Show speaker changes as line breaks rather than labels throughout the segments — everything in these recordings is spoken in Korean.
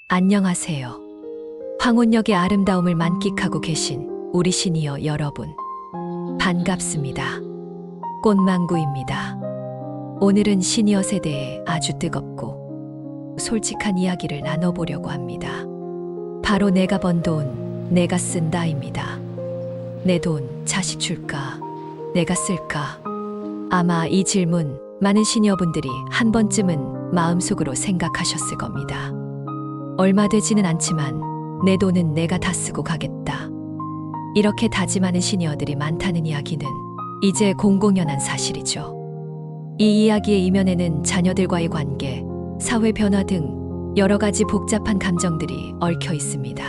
안녕하세요. 황혼역의 아름다움을 만끽하고 계신 우리 시니어 여러분. 반갑습니다. 꽃망구입니다. 오늘은 시니어 세대의 아주 뜨겁고 솔직한 이야기를 나눠보려고 합니다. 바로 내가 번 돈, 내가 쓴다입니다. 내 돈 자식 줄까? 내가 쓸까? 아마 이 질문 많은 시니어분들이 한 번쯤은 마음속으로 생각하셨을 겁니다. 얼마 되지는 않지만 내 돈은 내가 다 쓰고 가겠다. 이렇게 다짐하는 시니어들이 많다는 이야기는 이제 공공연한 사실이죠. 이 이야기의 이면에는 자녀들과의 관계, 사회 변화 등 여러 가지 복잡한 감정들이 얽혀 있습니다.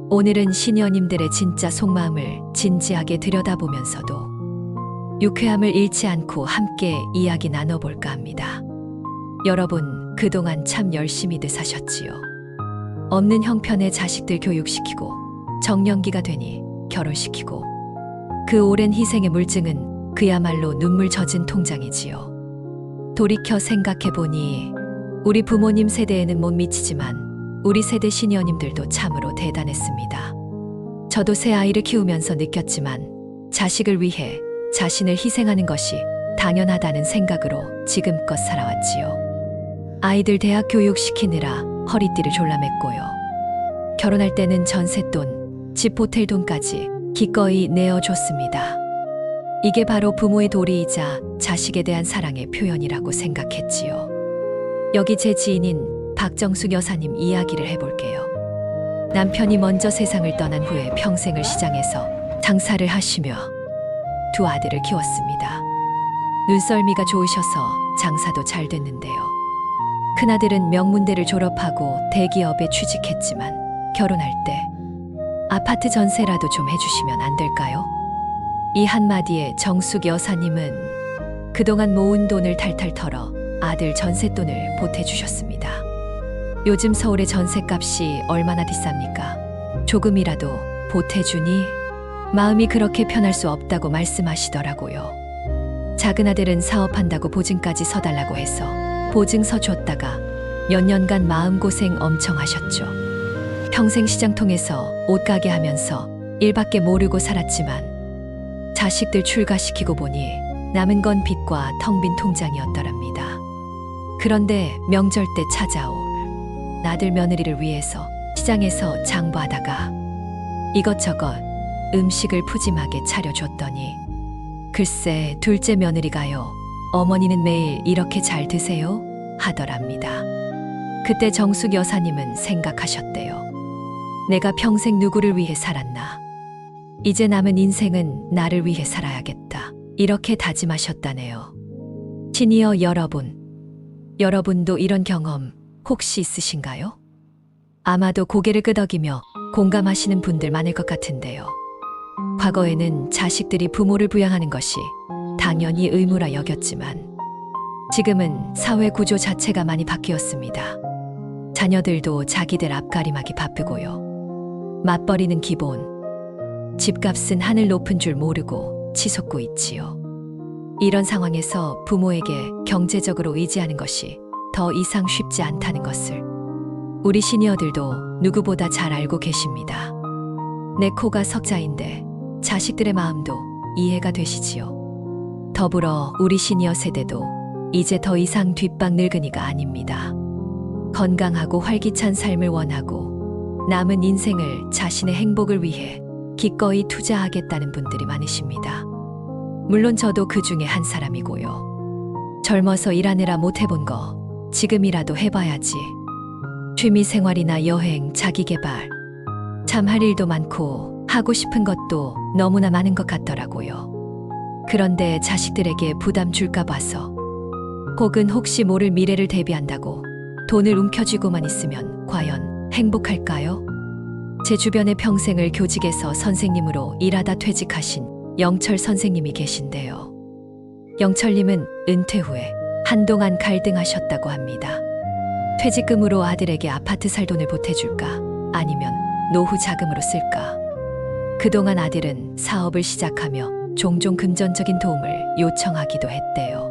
오늘은 시니어님들의 진짜 속마음을 진지하게 들여다보면서도 유쾌함을 잃지 않고 함께 이야기 나눠볼까 합니다. 여러분, 그동안 참 열심히들 사셨지요. 없는 형편의 자식들 교육시키고 정년기가 되니 결혼시키고 그 오랜 희생의 물증은 그야말로 눈물 젖은 통장이지요. 돌이켜 생각해보니 우리 부모님 세대에는 못 미치지만 우리 세대 시니어님들도 참으로 대단했습니다. 저도 새 아이를 키우면서 느꼈지만 자식을 위해 자신을 희생하는 것이 당연하다는 생각으로 지금껏 살아왔지요. 아이들 대학 교육시키느라 허리띠를 졸라맸고요. 결혼할 때는 전셋돈, 집 호텔 돈까지 기꺼이 내어줬습니다. 이게 바로 부모의 도리이자 자식에 대한 사랑의 표현이라고 생각했지요. 여기 제 지인인 박정숙 여사님 이야기를 해볼게요. 남편이 먼저 세상을 떠난 후에 평생을 시장에서 장사를 하시며 두 아들을 키웠습니다. 눈썰미가 좋으셔서 장사도 잘 됐는데요. 큰아들은 명문대를 졸업하고 대기업에 취직했지만 결혼할 때 아파트 전세라도 좀 해주시면 안 될까요? 이 한마디에 정숙 여사님은 그동안 모은 돈을 탈탈 털어 아들 전셋돈을 보태주셨습니다. 요즘 서울의 전셋값이 얼마나 비쌉니까? 조금이라도 보태주니 마음이 그렇게 편할 수 없다고 말씀하시더라고요. 작은 아들은 사업한다고 보증까지 서달라고 해서 보증서 줬다가 몇 년간 마음고생 엄청 하셨죠. 평생 시장 통해서 옷가게 하면서 일밖에 모르고 살았지만 자식들 출가시키고 보니 남은 건 빚과 텅 빈 통장이었더랍니다. 그런데 명절 때 찾아올 아들 며느리를 위해서 시장에서 장부하다가 이것저것 음식을 푸짐하게 차려줬더니 글쎄 둘째 며느리가요. 어머니는 매일 이렇게 잘 드세요? 하더랍니다. 그때 정숙 여사님은 생각하셨대요. 내가 평생 누구를 위해 살았나? 이제 남은 인생은 나를 위해 살아야겠다. 이렇게 다짐하셨다네요. 시니어 여러분, 여러분도 이런 경험 혹시 있으신가요? 아마도 고개를 끄덕이며 공감하시는 분들 많을 것 같은데요. 과거에는 자식들이 부모를 부양하는 것이 당연히 의무라 여겼지만 지금은 사회 구조 자체가 많이 바뀌었습니다. 자녀들도 자기들 앞가림하기 바쁘고요. 맞벌이는 기본, 집값은 하늘 높은 줄 모르고 치솟고 있지요. 이런 상황에서 부모에게 경제적으로 의지하는 것이 더 이상 쉽지 않다는 것을 우리 시니어들도 누구보다 잘 알고 계십니다. 내 코가 석자인데 자식들의 마음도 이해가 되시지요. 더불어 우리 시니어 세대도 이제 더 이상 뒷방 늙은이가 아닙니다. 건강하고 활기찬 삶을 원하고 남은 인생을 자신의 행복을 위해 기꺼이 투자하겠다는 분들이 많으십니다. 물론 저도 그 중에 한 사람이고요. 젊어서 일하느라 못 해본 거 지금이라도 해봐야지. 취미 생활이나 여행, 자기개발 참 할 일도 많고 하고 싶은 것도 너무나 많은 것 같더라고요. 그런데 자식들에게 부담 줄까 봐서 혹은 혹시 모를 미래를 대비한다고 돈을 움켜쥐고만 있으면 과연 행복할까요? 제 주변에 평생을 교직에서 선생님으로 일하다 퇴직하신 영철 선생님이 계신데요. 영철님은 은퇴 후에 한동안 갈등하셨다고 합니다. 퇴직금으로 아들에게 아파트 살 돈을 보태줄까? 아니면 노후 자금으로 쓸까? 그동안 아들은 사업을 시작하며 종종 금전적인 도움을 요청하기도 했대요.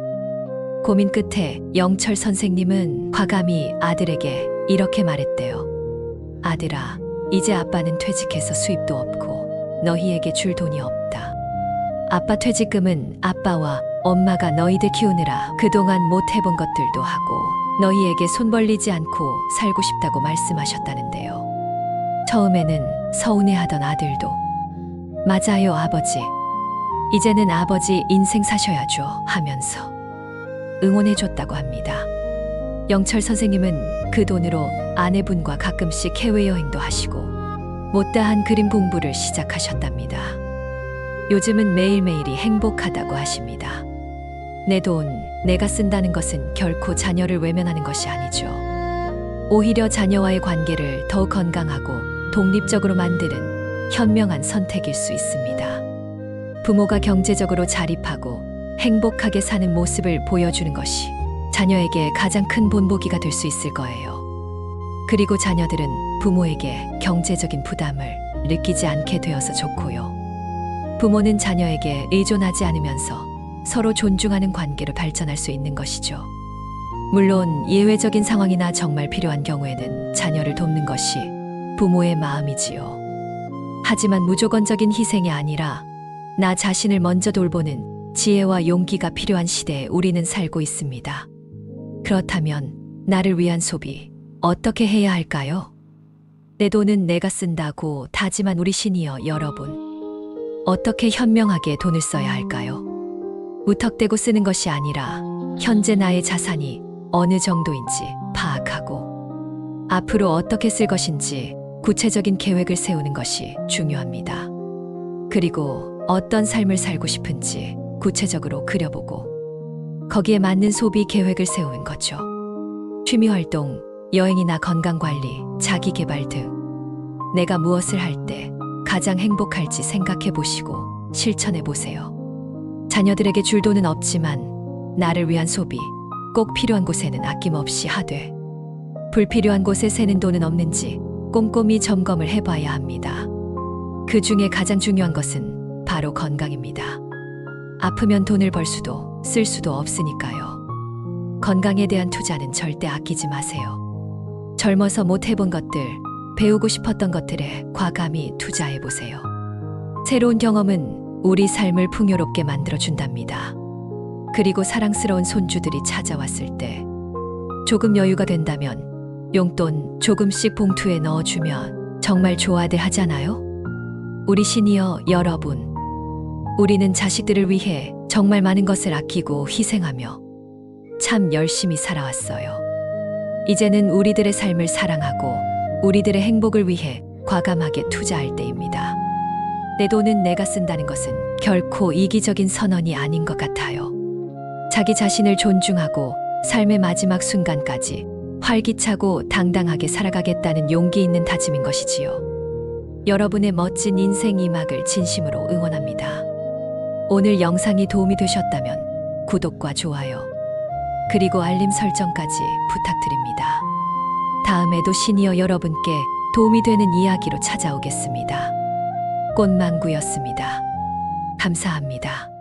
고민 끝에 영철 선생님은 과감히 아들에게 이렇게 말했대요. 아들아, 이제 아빠는 퇴직해서 수입도 없고 너희에게 줄 돈이 없다. 아빠 퇴직금은 아빠와 엄마가 너희들 키우느라 그동안 못 해본 것들도 하고 너희에게 손 벌리지 않고 살고 싶다고 말씀하셨다는데요. 처음에는 서운해하던 아들도 맞아요, 아버지. 이제는 아버지 인생 사셔야죠 하면서 응원해줬다고 합니다. 영철 선생님은 그 돈으로 아내분과 가끔씩 해외여행도 하시고 못다한 그림 공부를 시작하셨답니다. 요즘은 매일매일이 행복하다고 하십니다. 내 돈, 내가 쓴다는 것은 결코 자녀를 외면하는 것이 아니죠. 오히려 자녀와의 관계를 더욱 건강하고 독립적으로 만드는 현명한 선택일 수 있습니다. 부모가 경제적으로 자립하고 행복하게 사는 모습을 보여주는 것이 자녀에게 가장 큰 본보기가 될 수 있을 거예요. 그리고 자녀들은 부모에게 경제적인 부담을 느끼지 않게 되어서 좋고요. 부모는 자녀에게 의존하지 않으면서 서로 존중하는 관계로 발전할 수 있는 것이죠. 물론 예외적인 상황이나 정말 필요한 경우에는 자녀를 돕는 것이 부모의 마음이지요. 하지만 무조건적인 희생이 아니라 나 자신을 먼저 돌보는 지혜와 용기가 필요한 시대에 우리는 살고 있습니다. 그렇다면 나를 위한 소비 어떻게 해야 할까요? 내 돈은 내가 쓴다고 다짐한 우리 시니어 여러분, 어떻게 현명하게 돈을 써야 할까요? 무턱대고 쓰는 것이 아니라 현재 나의 자산이 어느 정도인지 파악하고 앞으로 어떻게 쓸 것인지 구체적인 계획을 세우는 것이 중요합니다. 그리고 어떤 삶을 살고 싶은지 구체적으로 그려보고 거기에 맞는 소비 계획을 세우는 거죠. 취미활동, 여행이나 건강관리, 자기개발 등 내가 무엇을 할 때 가장 행복할지 생각해 보시고 실천해 보세요. 자녀들에게 줄 돈은 없지만 나를 위한 소비, 꼭 필요한 곳에는 아낌없이 하되 불필요한 곳에 새는 돈은 없는지 꼼꼼히 점검을 해봐야 합니다. 그 중에 가장 중요한 것은 바로 건강입니다. 아프면 돈을 벌 수도 쓸 수도 없으니까요. 건강에 대한 투자는 절대 아끼지 마세요. 젊어서 못 해본 것들, 배우고 싶었던 것들에 과감히 투자해 보세요. 새로운 경험은 우리 삶을 풍요롭게 만들어준답니다. 그리고 사랑스러운 손주들이 찾아왔을 때 조금 여유가 된다면 용돈 조금씩 봉투에 넣어주면 정말 좋아들 하잖아요? 우리 시니어 여러분, 우리는 자식들을 위해 정말 많은 것을 아끼고 희생하며 참 열심히 살아왔어요. 이제는 우리들의 삶을 사랑하고 우리들의 행복을 위해 과감하게 투자할 때입니다. 내 돈은 내가 쓴다는 것은 결코 이기적인 선언이 아닌 것 같아요. 자기 자신을 존중하고 삶의 마지막 순간까지 활기차고 당당하게 살아가겠다는 용기 있는 다짐인 것이지요. 여러분의 멋진 인생 이막을 진심으로 응원합니다. 오늘 영상이 도움이 되셨다면 구독과 좋아요, 그리고 알림 설정까지 부탁드립니다. 다음에도 시니어 여러분께 도움이 되는 이야기로 찾아오겠습니다. 꽃망구였습니다. 감사합니다.